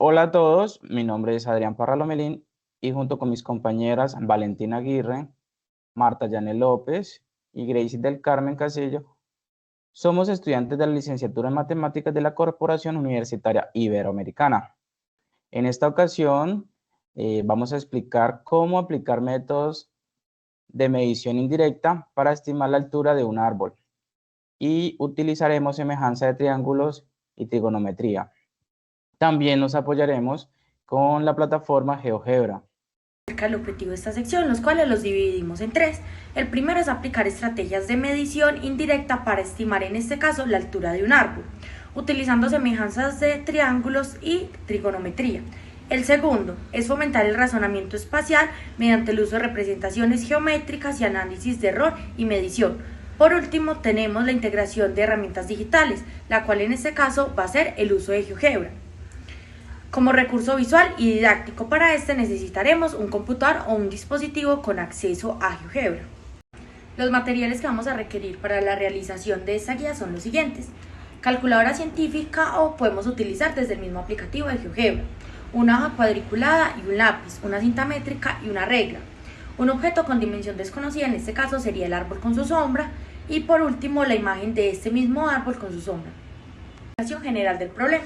Hola a todos, mi nombre es Adrián Parra Lomelín y junto con mis compañeras Valentina Aguirre, Marta Yanel López y Gracie del Carmen Casillo, somos estudiantes de la licenciatura en Matemáticas de la Corporación Universitaria Iberoamericana. En esta ocasión vamos a explicar cómo aplicar métodos de medición indirecta para estimar la altura de un árbol y utilizaremos semejanza de triángulos y trigonometría. También nos apoyaremos con la plataforma GeoGebra. El objetivo de esta sección, los cuales los dividimos en tres. El primero es aplicar estrategias de medición indirecta para estimar, en este caso, la altura de un árbol, utilizando semejanzas de triángulos y trigonometría. El segundo es fomentar el razonamiento espacial mediante el uso de representaciones geométricas y análisis de error y medición. Por último, tenemos la integración de herramientas digitales, la cual en este caso va a ser el uso de GeoGebra. Como recurso visual y didáctico para este necesitaremos un computador o un dispositivo con acceso a GeoGebra. Los materiales que vamos a requerir para la realización de esta guía son los siguientes: calculadora científica o podemos utilizar desde el mismo aplicativo de GeoGebra, una hoja cuadriculada y un lápiz, una cinta métrica y una regla, un objeto con dimensión desconocida, en este caso sería el árbol con su sombra, y por último la imagen de este mismo árbol con su sombra. Explicación general del problema.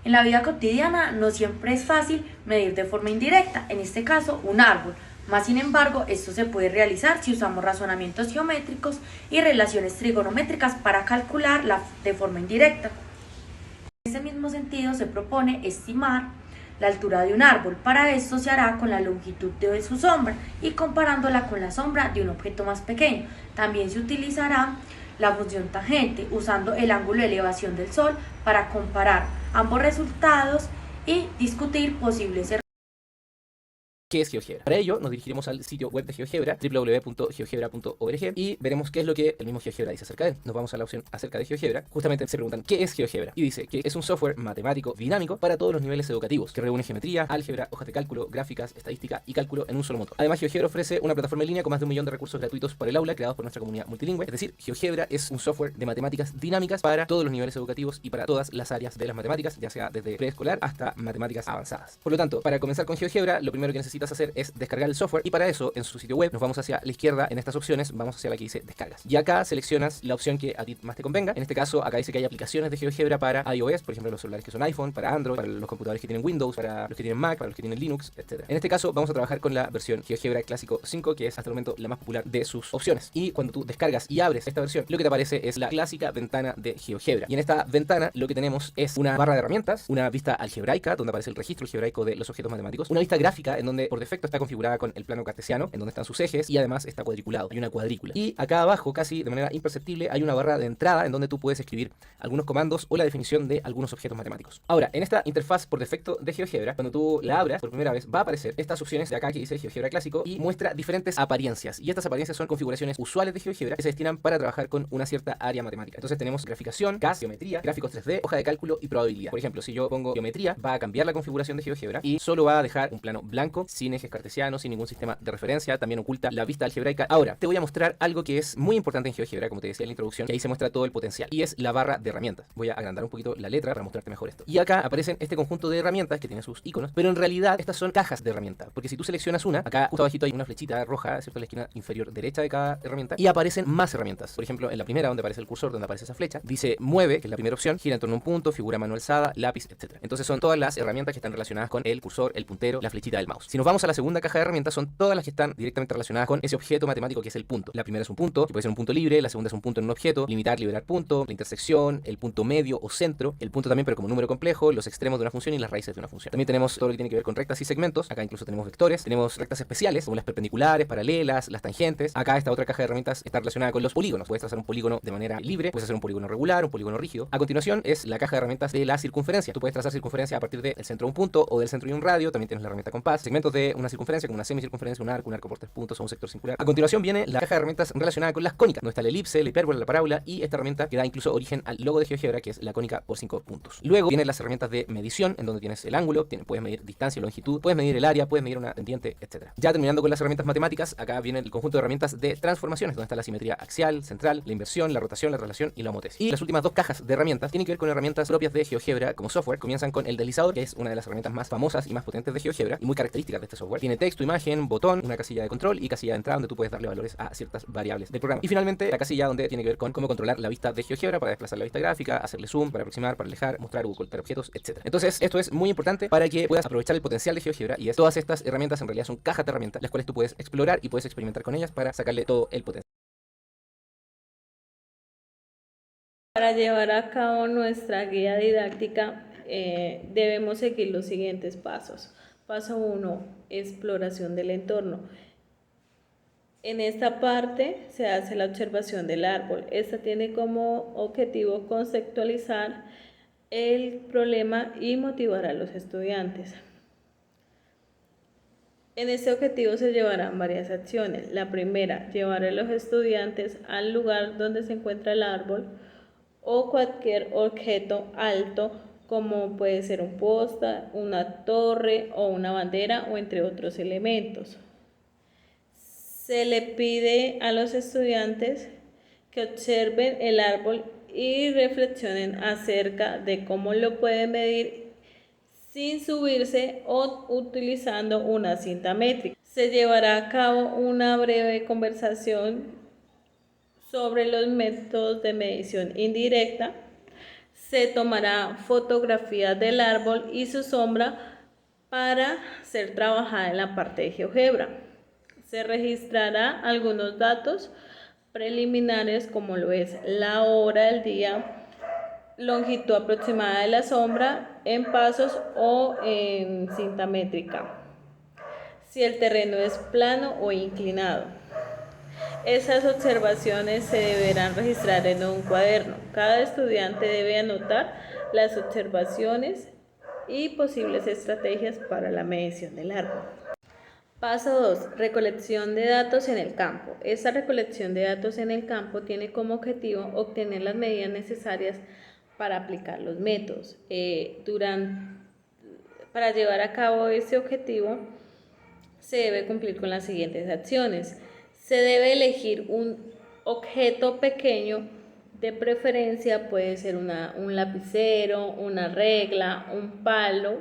En la vida cotidiana no siempre es fácil medir de forma indirecta, en este caso un árbol, más sin embargo esto se puede realizar si usamos razonamientos geométricos y relaciones trigonométricas para calcularla de forma indirecta. En ese mismo sentido se propone estimar la altura de un árbol. Para esto se hará con la longitud de su sombra y comparándola con la sombra de un objeto más pequeño. También se utilizará la función tangente usando el ángulo de elevación del Sol para comparar ambos resultados y discutir posibles errores. ¿Qué es GeoGebra? Para ello nos dirigiremos al sitio web de GeoGebra, www.geogebra.org, y veremos qué es lo que el mismo GeoGebra dice acerca de él. Nos vamos a la opción acerca de GeoGebra. Justamente se preguntan ¿qué es GeoGebra? Y dice que es un software matemático dinámico para todos los niveles educativos, que reúne geometría, álgebra, hojas de cálculo, gráficas, estadística y cálculo en un solo motor. Además, GeoGebra ofrece una plataforma en línea con más de 1 millón de recursos gratuitos para el aula creados por nuestra comunidad multilingüe. Es decir, GeoGebra es un software de matemáticas dinámicas para todos los niveles educativos y para todas las áreas de las matemáticas, ya sea desde preescolar hasta matemáticas avanzadas. Por lo tanto, para comenzar con GeoGebra, lo primero que necesitas hacer es descargar el software, y para eso en su sitio web nos vamos hacia la izquierda en estas opciones, vamos hacia la que dice descargas, y acá seleccionas la opción que a ti más te convenga. En este caso acá dice que hay aplicaciones de GeoGebra para iOS, por ejemplo los celulares que son iPhone, para Android, para los computadores que tienen Windows, para los que tienen Mac, para los que tienen Linux, etc. En este caso vamos a trabajar con la versión GeoGebra Clásico 5, que es hasta el momento la más popular de sus opciones, y cuando tú descargas y abres esta versión, lo que te aparece es la clásica ventana de GeoGebra, y en esta ventana lo que tenemos es una barra de herramientas, una vista algebraica donde aparece el registro algebraico de los objetos matemáticos, una vista gráfica en donde por defecto está configurada con el plano cartesiano, en donde están sus ejes, y además está cuadriculado, hay una cuadrícula. Y acá abajo, casi de manera imperceptible, hay una barra de entrada en donde tú puedes escribir algunos comandos o la definición de algunos objetos matemáticos. Ahora, en esta interfaz por defecto de GeoGebra, cuando tú la abras por primera vez, va a aparecer estas opciones de acá que dice GeoGebra Clásico y muestra diferentes apariencias. Y estas apariencias son configuraciones usuales de GeoGebra que se destinan para trabajar con una cierta área matemática. Entonces tenemos graficación, CAS, geometría, gráficos 3D, hoja de cálculo y probabilidad. Por ejemplo, si yo pongo geometría, va a cambiar la configuración de GeoGebra y solo va a dejar un plano blanco, sin ejes cartesianos, sin ningún sistema de referencia. También oculta la vista algebraica. Ahora, te voy a mostrar algo que es muy importante en GeoGebra, como te decía en la introducción, que ahí se muestra todo el potencial, y es la barra de herramientas. Voy a agrandar un poquito la letra para mostrarte mejor esto. Y acá aparecen este conjunto de herramientas que tiene sus iconos, pero en realidad estas son cajas de herramientas, porque si tú seleccionas una, acá justo abajito hay una flechita roja, ¿cierto?, en la esquina inferior derecha de cada herramienta, y aparecen más herramientas. Por ejemplo, en la primera, donde aparece el cursor, donde aparece esa flecha, dice mueve, que es la primera opción, gira en torno a un punto, figura mano alzada, lápiz, etc. Entonces son todas las herramientas que están relacionadas con el cursor, el puntero, la flechita del mouse. Si nos vamos a la segunda caja de herramientas, son todas las que están directamente relacionadas con ese objeto matemático que es el punto. La primera es un punto, que puede ser un punto libre, la segunda es un punto en un objeto, limitar, liberar punto, la intersección, el punto medio o centro, el punto también pero como número complejo, los extremos de una función y las raíces de una función. También tenemos todo lo que tiene que ver con rectas y segmentos, acá incluso tenemos vectores, tenemos rectas especiales como las perpendiculares, paralelas, las tangentes. Acá esta otra caja de herramientas está relacionada con los polígonos, puedes trazar un polígono de manera libre, puedes hacer un polígono regular, un polígono rígido. A continuación es la caja de herramientas de la circunferencia, tú puedes trazar circunferencia a partir del centro de un punto o del centro de un radio, también tienes la herramienta compás. Segmentos tipos de una circunferencia, como una semicircunferencia, un arco por 3 puntos o un sector circular. A continuación viene la caja de herramientas relacionada con las cónicas, donde está la elipse, la hipérbola, la parábola y esta herramienta que da incluso origen al logo de GeoGebra, que es la cónica por 5 puntos. Luego vienen las herramientas de medición, en donde tienes el ángulo, puedes medir distancia, longitud, puedes medir el área, puedes medir una pendiente, etc. Ya terminando con las herramientas matemáticas, acá viene el conjunto de herramientas de transformaciones, donde está la simetría axial, central, la inversión, la rotación, la relación y la homotesis. Y las últimas 2 cajas de herramientas tienen que ver con herramientas propias de GeoGebra como software. Comienzan con el deslizador, que es una de las herramientas más famosas y más potentes de GeoGebra y muy características de este software. Tiene texto, imagen, botón, una casilla de control y casilla de entrada donde tú puedes darle valores a ciertas variables del programa. Y finalmente la casilla donde tiene que ver con cómo controlar la vista de GeoGebra para desplazar la vista gráfica, hacerle zoom, para aproximar, para alejar, mostrar o ocultar objetos, etc. Entonces esto es muy importante para que puedas aprovechar el potencial de GeoGebra y todas estas herramientas en realidad son cajas de herramientas las cuales tú puedes explorar y puedes experimentar con ellas para sacarle todo el potencial. Para llevar a cabo nuestra guía didáctica debemos seguir los siguientes pasos. Paso 1, exploración del entorno. En esta parte se hace la observación del árbol. Esta tiene como objetivo conceptualizar el problema y motivar a los estudiantes. En este objetivo se llevarán varias acciones. La primera, llevar a los estudiantes al lugar donde se encuentra el árbol o cualquier objeto alto, como puede ser un poste, una torre o una bandera o entre otros elementos. Se le pide a los estudiantes que observen el árbol y reflexionen acerca de cómo lo pueden medir sin subirse o utilizando una cinta métrica. Se llevará a cabo una breve conversación sobre los métodos de medición indirecta. Se tomará fotografías del árbol y su sombra para ser trabajada en la parte de GeoGebra. Se registrará algunos datos preliminares como lo es la hora del día, longitud aproximada de la sombra en pasos o en cinta métrica, si el terreno es plano o inclinado. Esas observaciones se deberán registrar en un cuaderno. Cada estudiante debe anotar las observaciones y posibles estrategias para la medición del árbol. Paso 2. Recolección de datos en el campo. Esta recolección de datos en el campo tiene como objetivo obtener las medidas necesarias para aplicar los métodos. Para llevar a cabo este objetivo se debe cumplir con las siguientes acciones. Se debe elegir un objeto pequeño, de preferencia puede ser un lapicero, una regla, un palo.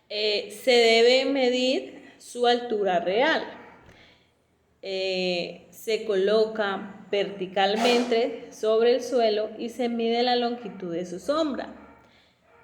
Se debe medir su altura real. Se coloca verticalmente sobre el suelo y se mide la longitud de su sombra.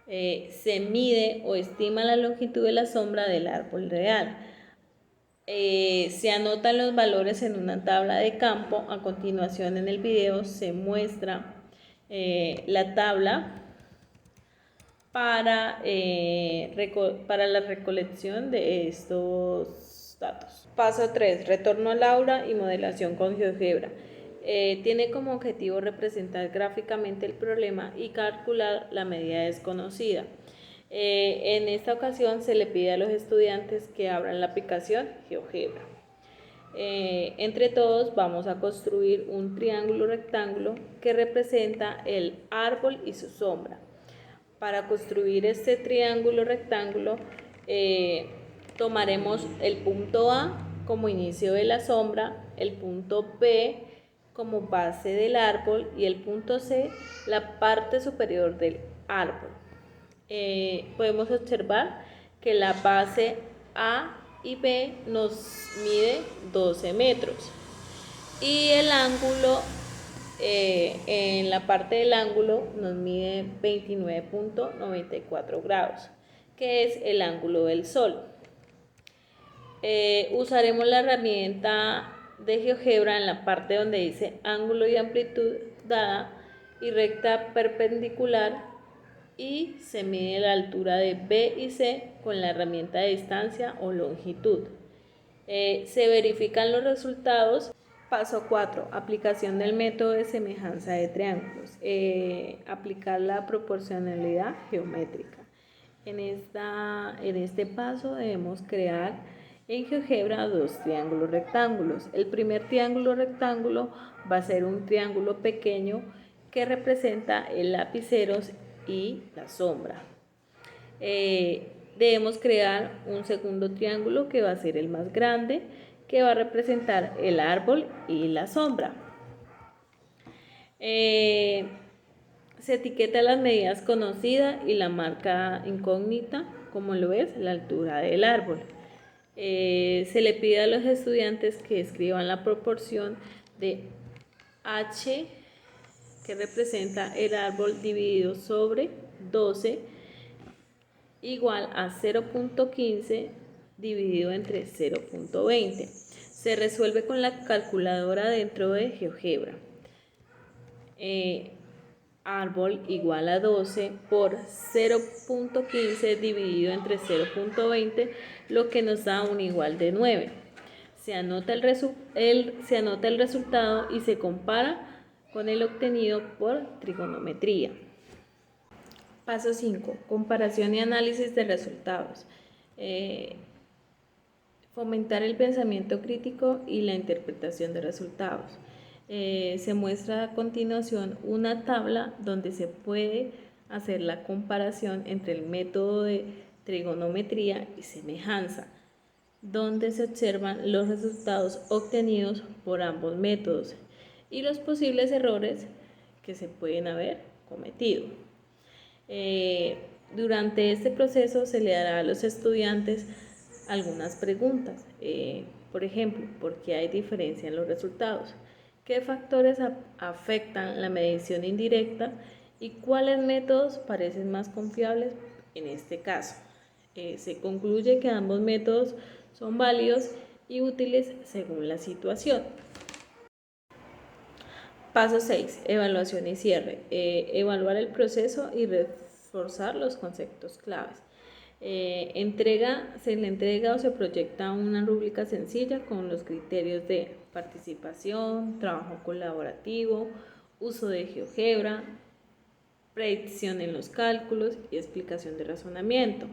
Se mide o estima la longitud de la sombra del árbol real. Se anotan los valores en una tabla de campo. A continuación en el video se muestra la tabla para la recolección de estos datos. Paso 3. Retorno al aula y modelación con GeoGebra. Tiene como objetivo representar gráficamente el problema y calcular la medida desconocida. En esta ocasión se le pide a los estudiantes que abran la aplicación GeoGebra. Entre todos vamos a construir un triángulo rectángulo que representa el árbol y su sombra. Para construir este triángulo rectángulo tomaremos el punto A como inicio de la sombra, el punto B como base del árbol y el punto C la parte superior del árbol. Podemos observar que la base A y B nos mide 12 metros y el ángulo en la parte del ángulo nos mide 29.94 grados, que es el ángulo del sol. Usaremos la herramienta de GeoGebra en la parte donde dice ángulo y amplitud dada y recta perpendicular, y se mide la altura de B y C con la herramienta de distancia o longitud. Se verifican los resultados. Paso 4. Aplicación del método de semejanza de triángulos. Aplicar la proporcionalidad geométrica. En este paso debemos crear en GeoGebra dos triángulos rectángulos. El primer triángulo rectángulo va a ser un triángulo pequeño que representa el lapicero y la sombra. Debemos crear un segundo triángulo que va a ser el más grande, que va a representar el árbol y la sombra. Se etiqueta las medidas conocidas y la marca incógnita, como lo es la altura del árbol. Se le pide a los estudiantes que escriban la proporción de h, que representa el árbol, dividido sobre 12, igual a 0.15 dividido entre 0.20. Se resuelve con la calculadora dentro de GeoGebra. Árbol igual a 12 por 0.15 dividido entre 0.20, lo que nos da un igual de 9. Se anota el resultado y se compara con el obtenido por trigonometría. Paso 5. Comparación y análisis de resultados. Fomentar el pensamiento crítico y la interpretación de resultados. Se muestra a continuación una tabla donde se puede hacer la comparación entre el método de trigonometría y semejanza, donde se observan los resultados obtenidos por ambos métodos y los posibles errores que se pueden haber cometido. Durante este proceso se le dará a los estudiantes algunas preguntas, por ejemplo, ¿por qué hay diferencia en los resultados? ¿Qué factores afectan la medición indirecta y cuáles métodos parecen más confiables en este caso? Se concluye que ambos métodos son válidos y útiles según la situación. Paso 6. Evaluación y cierre. Evaluar el proceso y reforzar los conceptos claves. Se le entrega o se proyecta una rúbrica sencilla con los criterios de participación, trabajo colaborativo, uso de GeoGebra, predicción en los cálculos y explicación de razonamiento.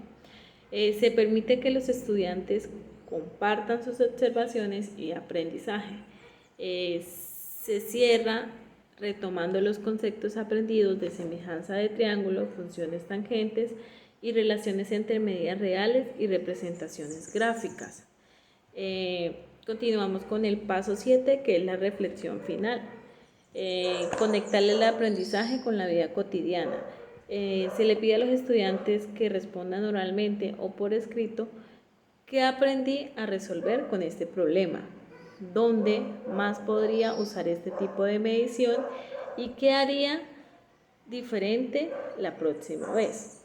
Se permite que los estudiantes compartan sus observaciones y aprendizaje. Se cierra retomando los conceptos aprendidos de semejanza de triángulo, funciones tangentes y relaciones entre medidas reales y representaciones gráficas. Continuamos con el paso 7, que es la reflexión final. Conectar el aprendizaje con la vida cotidiana. Se le pide a los estudiantes que respondan oralmente o por escrito qué aprendí a resolver con este problema, dónde más podría usar este tipo de medición y qué haría diferente la próxima vez.